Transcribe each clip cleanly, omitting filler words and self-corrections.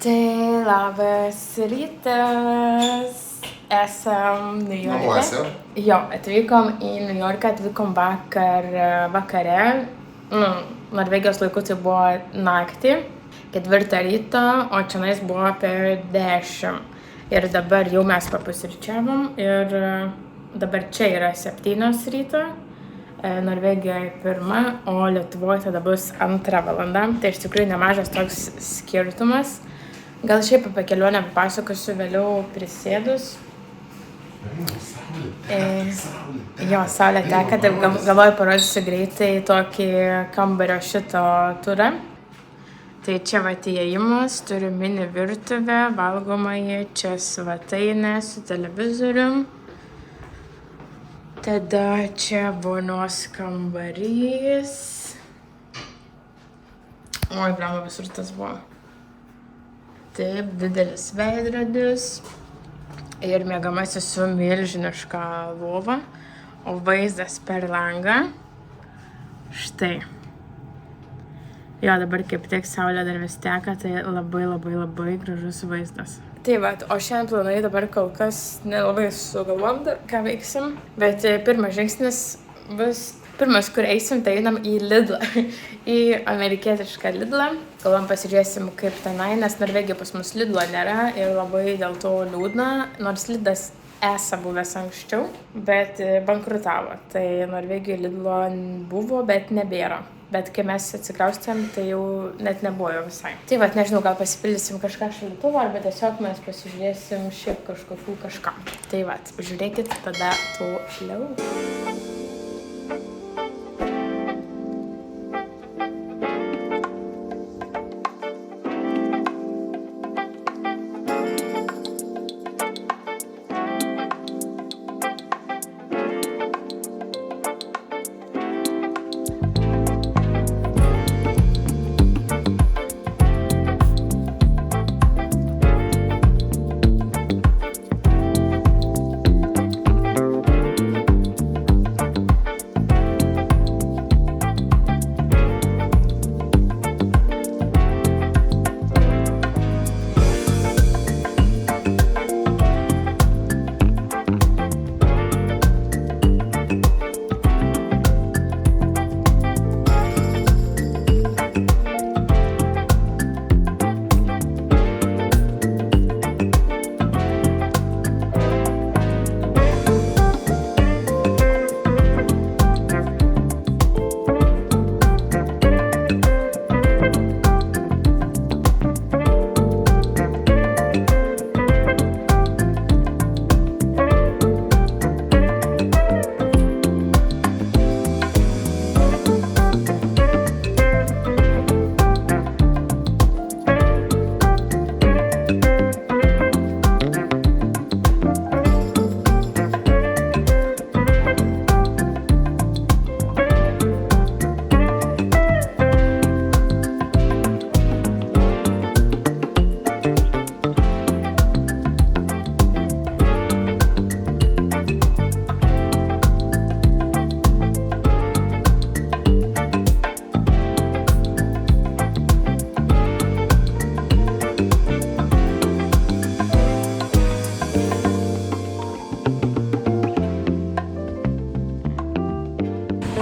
Tai labas rytas. Esam Niujorke. Namuose. Jo, atvykom į Niujorką, atvykom vakare. Norvegijos laiku tai buvo naktį, 4 ryto, o čionais buvo apie 10. Ir dabar jau mes papusryčiavom ir dabar čia yra 7 ryto. Norvegijoje 1, o Lietuvoje tada bus 2 valanda. Tai iš tikrųjų nemažas toks skirtumas. Gal šiaip apie kelionę papasakosiu vėliau prisėdus. Jo, saulė teka, taip galvoju parodysiu greitai tokį kambario šito turą. Tai čia vat įėjimas, turiu mini virtuvę, valgomąjį, čia svetainė su televizorium. Tada čia vonios kambarys. Oi, blemba, visur tas buvo. Taip, didelis veidrodis. Ir miegamasis su milžiniška lova, o vaizdas per langą. Štai. Jo, dabar kaip tik saulė dar vis teka, tai labai gražus vaizdas. Tai va, o šiandien planai dabar kol kas nelabai sugalvom dar, ką veiksim. Bet pirmas žingsnis bus, kur eisim, tai einam į Lidlą, į amerikietišką Lidlą. Galvom pasižiūrėsim kaip tenai, nes Norvegijoje pas mus Lidlo nėra ir labai dėl to liūdna, nors Lidlas esą buvęs anksčiau, bet bankrutavo. Tai Norvegijoje Lidlo buvo, bet nebėra. Bet kai mes atsikraustėm, tai jau net nebuvo jo visai. Tai vat, nežinau, gal pasipildysim kažką šaldytuvo, arba tiesiog mes pasižiūrėsim šiaip kažką. Tai vat, žiūrėkit tada toliau.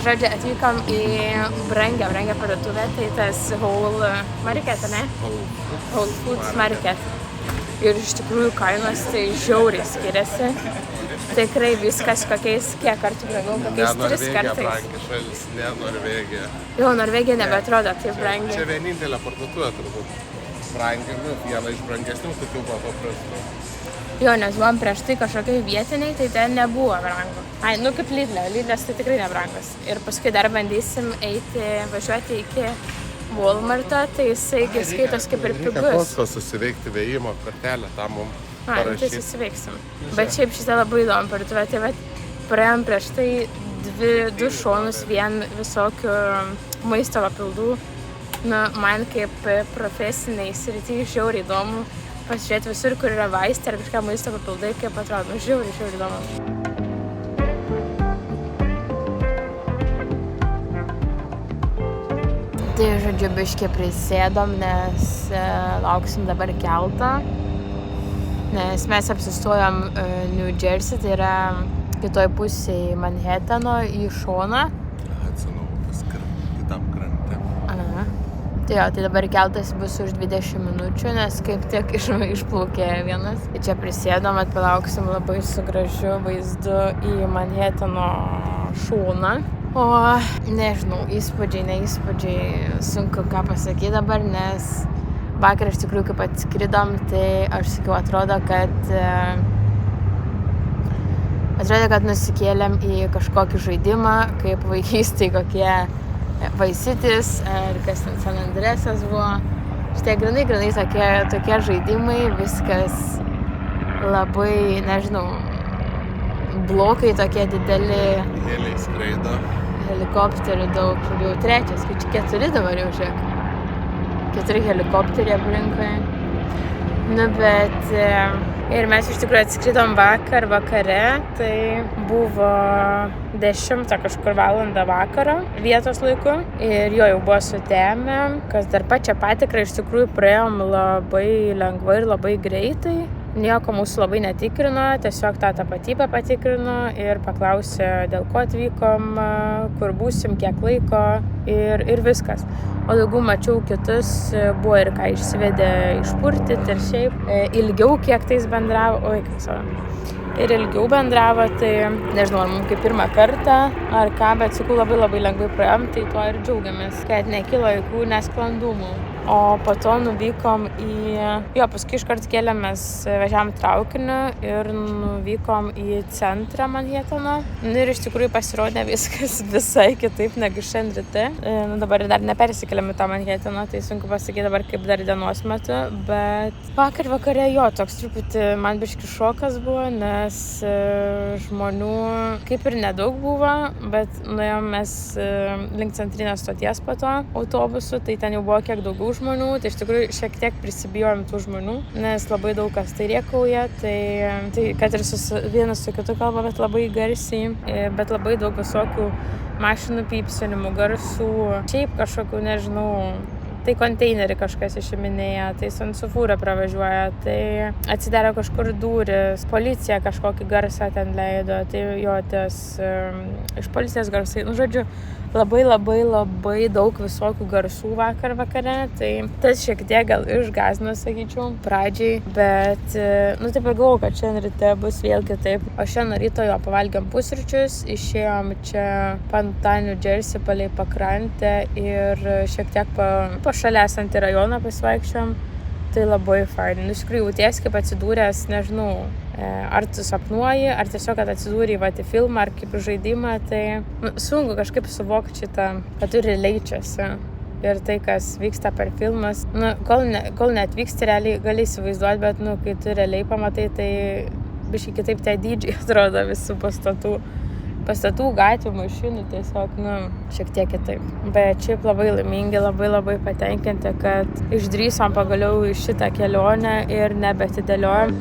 Žodžiu, atvykom į brangią parduotuvę, tai tas Whole Market, ne? Whole Foods Market. Ir iš tikrųjų kainos tai žiauriai skiriasi. Tikrai viskas kokiais, kiek kartų brangiau, kokiais 3 kartais. Ne Norvegija brangi šalis, ne Norvegija. Jo, Norvegija nebeatrodo taip brangi. Čia vienintelė parduotuvė turbūt brangi, viena iš brangesnių, tokių buvo paprastų. Jo, nes buvom prieš tai kažkokiai vietiniai, tai ten nebuvo brangu. Ai, kaip Lidlas tai tikrai nebrangus. Ir paskui dar bandysim važiuoti iki Walmarto, tai jisai skaitos kaip ir pigus. Reikia posko susiveikti veikimo kortelę, tam mums parašyti. Tai susiveiksim. Bet šiaip šitą labai įdomu parduotuvę, tai vat praėjom prieš tai 2 šonus vien visokių maisto papildų. Man kaip profesiniai srity žiauriai įdomu pasižiūrėti visur, kur yra vaistai ar kažką maisto papildai, kaip atrodo. Žiauriai įdomu. Tai, žodžiu, biškį prisėdom, nes lauksim dabar keltą. Nes mes apsistojom New Jersey, tai yra kitoj pusėje Manhattano į šoną. Hudsono upės kitam krante. Aha. Tai jo, tai dabar keltas bus už 20 minučių, nes kaip tik išplaukė vienas. Tai čia prisėdom, atpalauksim labai su gražiu vaizdu į Manhattano šoną. O nežinau, neįspūdžiai, sunku ką pasakyti dabar, nes vakar iš tikrųjų kaip atskridom, tai aš sakiau, atrodo, kad nusikėlėm į kažkokį žaidimą, kaip vaikystėj kokie Vice City's ar kas ten San Andresas buvo. Šitie grinai tokie žaidimai, viskas labai, nežinau, blokai tokie dideli. Heliai skraido. Helikopterių daug, jau trečias, kai čia 4 dabar jau žiūrėk. 4 helikopteriai aplinkui. Nu, bet ir mes iš tikrųjų atskridom vakare, tai buvo 10 kažkur valandą vakaro vietos laiku ir jo jau buvo sutemę, kas dar pačią patikrą iš tikrųjų praėjom labai lengvai ir labai greitai. Nieko mūsų labai netikrino, tiesiog tą tapatybę patikrino ir paklausė, dėl ko atvykom, kur būsim, kiek laiko ir viskas. O daugiau mačiau kitus, buvo ir ką išsivedė išpurtyti ir šiaip ilgiau kiek tais bendravo, ir ilgiau bendravo, tai nežinau, ar mums kaip pirmą kartą ar ką, bet sakau, labai lengvai praėjom, tai tuo ir džiaugiamės, kad nekilo jokių nesklandumų. O po to nuvykom paskui iškart kėlėmės, važiavom traukiniu ir nuvykom į centrą Manhattano. Ir iš tikrųjų pasirodė viskas visai kitaip negu šiandien ryte. Dabar dar nepersikėlėm į tą Manhattaną, tai sunku pasakyti dabar kaip dar dienos metu, bet vakare toks truputį man biškį šokas buvo, nes žmonių kaip ir nedaug buvo, bet nuėjom mes link centrinės stoties po to autobusu, tai ten jau buvo kiek daugiau žmonių, tai iš tikrųjų šiek tiek prisibijojom tų žmonių, nes labai daug kas tai rėkauja, tai kad ir vienas su kitu kalba, bet labai garsiai, bet labai daug visokių mašinų pypsinimų, garsų, šiaip kažkokių, nežinau, tai konteinerį kažkas išiminėja, tai su fūra pravažiuoja, tai atsidaro kažkur durys, policija kažkokį garsą ten leido, tai iš policijos garsai, žodžiu, labai daug visokių garsų vakare, tai tas šiek tiek gal išgąsdino, sakyčiau, pradžiai, bet, taip ir galvoju, kad šiandien ryte bus vėl kitaip. O šiandien ryto pavalgėm pusryčius, išėjom čia New Jersey palei pakrantę ir šiek tiek po šalia esantį rajoną pasivaikščiom, tai labai fainai. Iš tikrųjų jautiesi kaip atsidūręs, nežinau, ar tu sapnuoji, ar tiesiog, kad atsidūrė į filmą, ar kaip žaidimą, tai sunku kažkaip suvokti šitą, kad tu realiai čiasi. Ir tai, kas vyksta per filmas, kol neatvyksti realiai, gali įsivaizduoti, bet, kai tu realiai pamatai, tai biškai kitaip tie dydžiai atrodo visų pastatų, gatvių, mašinų, tiesiog, šiek tiek kitaip. Bet šiaip labai laimingi, labai patenkinti, kad išdrįsom pagaliau į šitą kelionę ir nebeatidėliojom.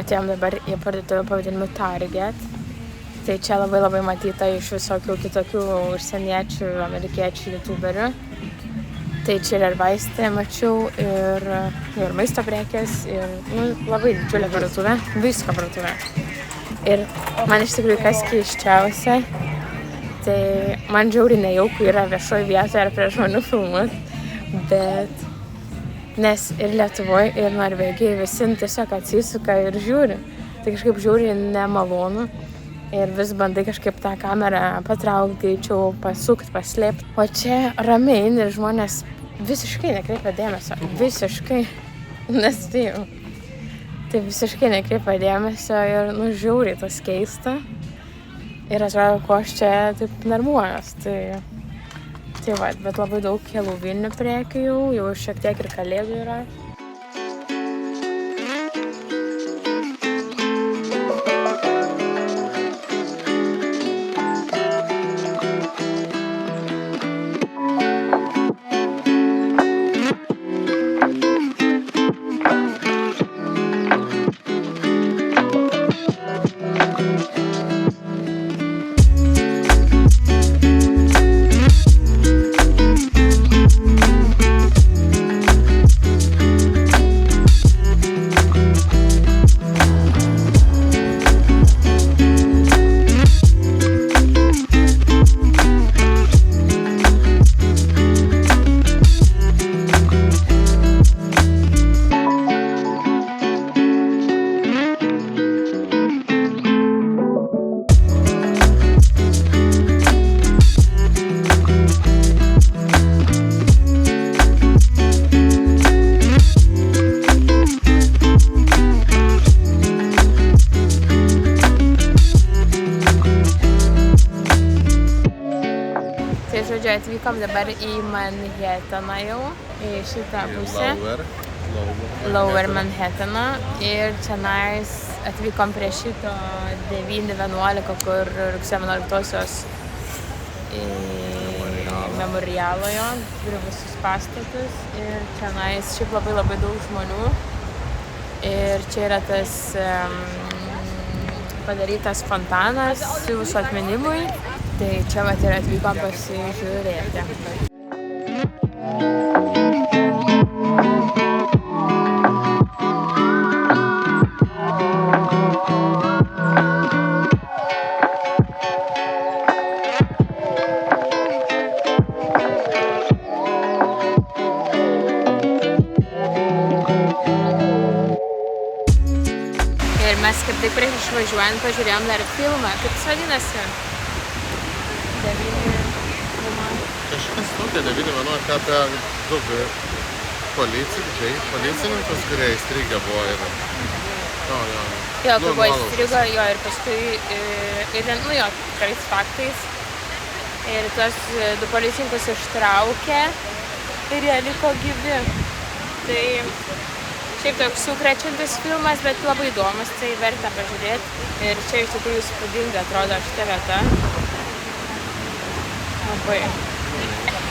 atėjom dabar į parduotuvę pavadinimu Target. Tai čia labai matyta iš visokių kitokių užsieniečių, amerikiečių, youtuberių. Tai čia ir vaistai mačiau, ir maisto prekės, ir labai didžiulė parduotuvė, visko parduotuvė. Ir man iš tikrųjų kas keisčiausia, tai man žiauriai nejauku yra viešoje vietoje ar prie žmonių filmuot, bet nes ir Lietuvoje, ir Norvegijoje visi tiesiog atsisuka ir žiūri. Tai kažkaip žiauriai nemalonu. Ir vis bandai kažkaip tą kamerą patraukti, greičiau pasukti, paslėpti. O čia ramiai ir žmonės visiškai nekreipia dėmesio. Visiškai. Nespėjau. Tai visiškai nekreipia dėmesio ir žiauriai tas keista. Ir atrodo, ko aš čia taip nervuojas. Tai va, bet labai daug helovinių prekių jau šiek tiek ir kalėdų yra. Atvykom dabar į Manhattaną jau, į šitą pusę. Lower Manhattaną. Ir čianais atvykom prie šito 911, kur rugsėjo 11-osios memorialo jo, turi visus pastatus. Ir čianais šiaip labai daug žmonių. Ir čia yra tas padarytas fontanas jūsų atminimui. Tai čia vat ir atvykom pasižiūrėti. Ir mes kaip tik prieš išvažiuojant pažiūrėjom dar filmą. Kaip jis vadinasi? Kažkas tokia 911 apie du policininkus, kurie įstrigę buvo ir... Jo, kai buvo įstrigo, jo, ir paskui, tikrais faktais. Ir tuos du policininkus ištraukė ir jie liko gyvi. Tai šiaip toks sukrečiantis filmas, bet labai įdomus, tai verta pažiūrėti. Ir čia iš tikrųjų įspūdinga atrodo šita vieta. Labai.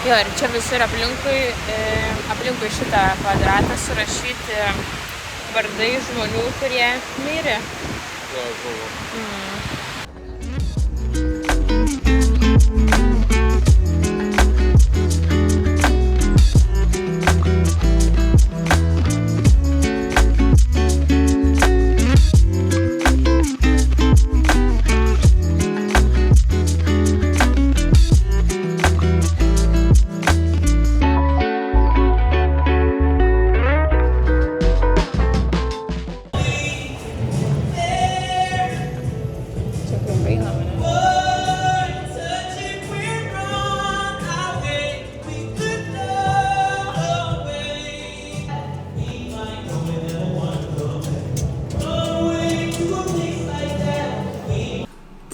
Jo, ir čia visur aplinkui šitą kvadratą surašyti vardai žmonių, kurie mirė.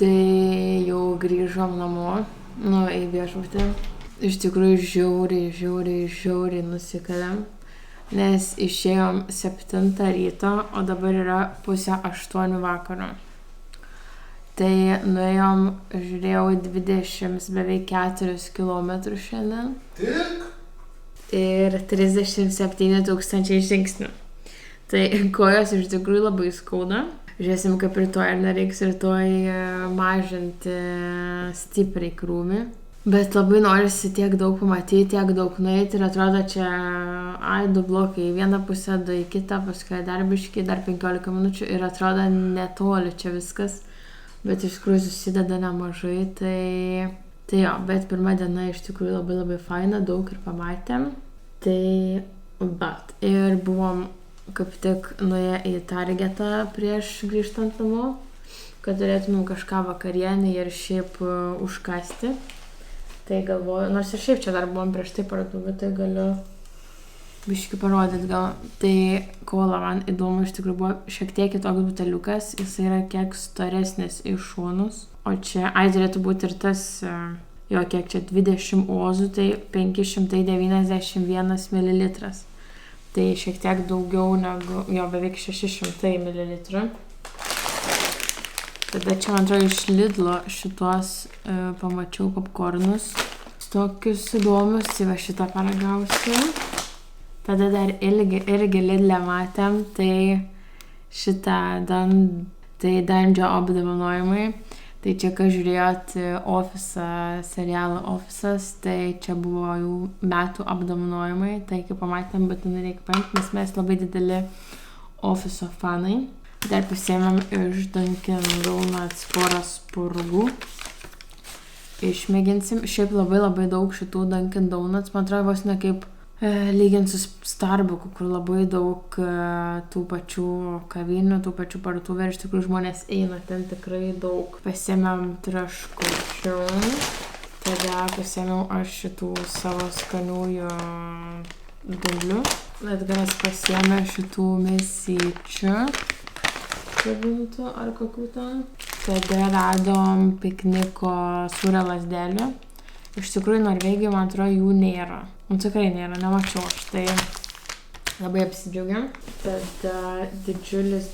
Tai jau grįžom namo, į viešbutį. Iš tikrųjų žiauriai nusikalėm, nes išėjom 7 ryto, o dabar yra 7:30 vakaro. Tai nuėjom, žiūrėjau, beveik 4 kilometrus šiandien. Tik? Ir 37 000 žingsnių. Tai kojos iš tikrųjų labai skauda. Žiūrėsim, kaip rytoj, ar nereiks rytoj mažinti stipriai krūvį. Bet labai norisi tiek daug pamatyti, tiek daug nueiti ir atrodo čia, du blokai į vieną pusę, du į kitą, paskui dar biškį, dar 15 minučių ir atrodo netoli čia viskas. Bet iš tikrųjų susideda nemažai, tai jo, bet pirma diena iš tikrųjų labai labai faina, daug ir pamatėm. Ir buvom kaip tik nuėję į Targetą prieš grįžtant namo, kad turėtumėm kažką vakarienį ir šiaip užkasti. Tai galvoju, nors ir šiaip čia dar buvom prieš tai parduotuvę, tai galiu biškį parodyti gal. Tai kola man įdomu, iš tikrųjų buvo šiek tiek kitoks buteliukas, jis yra kiek storesnis iš šonus. O čia, turėtų būti ir tas, kiek čia 20 ozų, tai 591 ml. Tai šiek tiek daugiau negu, beveik 600 ml. Tada čia, man atrodo, iš Lidlo šitos pamačiau popkornus. Tokius įdomius, va šitą paragausiu. Tada dar irgi Lidle matėm, tai šitą Dandžio apdovanojimai. Tai čia, kai žiūrėjot serialą Office'as, tai čia buvo jų metų apdovanojimai. Tai kaip pamatėm, būtinai reikia paimti, nes mes labai dideli Office'o fanai. Dar pasiėmėm iš Dunkin Donuts porą spurgų. Išmėginsim. Šiaip labai labai daug šitų Dunkin Donuts. Man atrodo, vos ne kaip lyginti su Starbucks, kur labai daug tų pačių kavinių, tų pačių parduotuvių. Ir iš tikrųjų žmonės eina ten tikrai daug. Pasiėmėm traškučių. Tada pasiėmiau aš šitų savo skaniųjų dumblių. Edgaras pasiėmė šitų mėsyčių. Kabintų ar kokių ten. Tada radom pikniko sūrio lazdelių. Iš tikrųjų Norvegijoje, man atrodo, jų nėra. Tikrai nėra, nemačiau aš, tai labai apsidžiaugiam. Tada didžiulis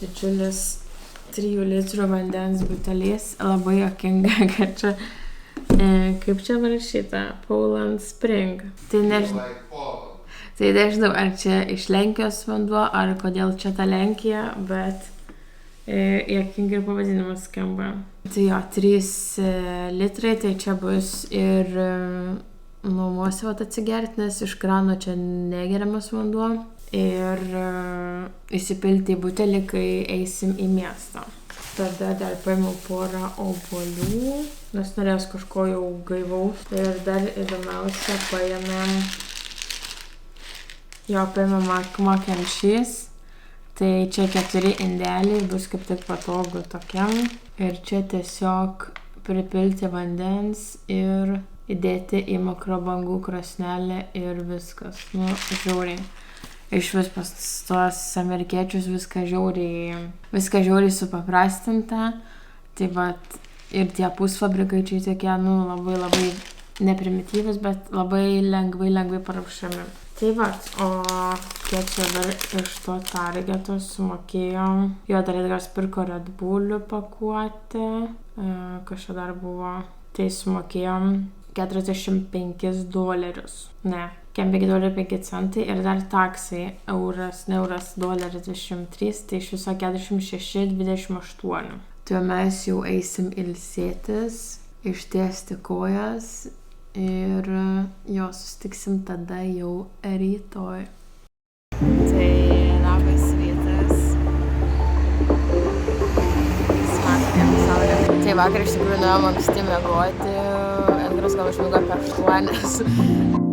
3 litrų vandens butelys. Labai jokinga, kad čia, kaip čia parašyta, Poland Spring. Tai nežinau, ar čia iš Lenkijos vanduo, ar kodėl čia ta Lenkija, bet jokingai ir pavadinimas skamba. Tai 3 litrai, tai čia bus ir namuose atsigerti, nes iš krano čia negeriamas vanduo. Ir įsipilti į butelį, kai eisim į miestą. Tada dar paėmiau porą obuolių, nes norėjau kažko jau gaivaus. Ir dar įdomiausia paėmėm mac and cheese. Tai čia 4 indeliai, bus kaip tik patogu tokiam. Ir čia tiesiog pripilti vandens ir įdėti į mikrobangų krosnelę ir viskas. Žiauriai. Iš vis pas tuos amerikiečius viskas žiauriai supaprastinta. Tai vat ir tie pusfabrikai čia tokie, labai labai neprimityvus, bet labai lengvai paruošiami. Tai vat, o kiek čia dar iš to Targeto sumokėjom. Dar Edgaras pirko Red Bull'ų pakuotę. Kas čia dar buvo? Tai sumokėjom $45. Ne, $5.05 ir dar taksai $1.23, tai iš viso 46,28. Tai mes jau eisim ilsėtis, ištiesti kojas. Ir susitiksim tada jau rytoj. Tai labas rytas. Smatėm saulę. Tai vakar iš tikrųjų nuėjom anksti miegoti. Edgaras gal užmigo apie 8.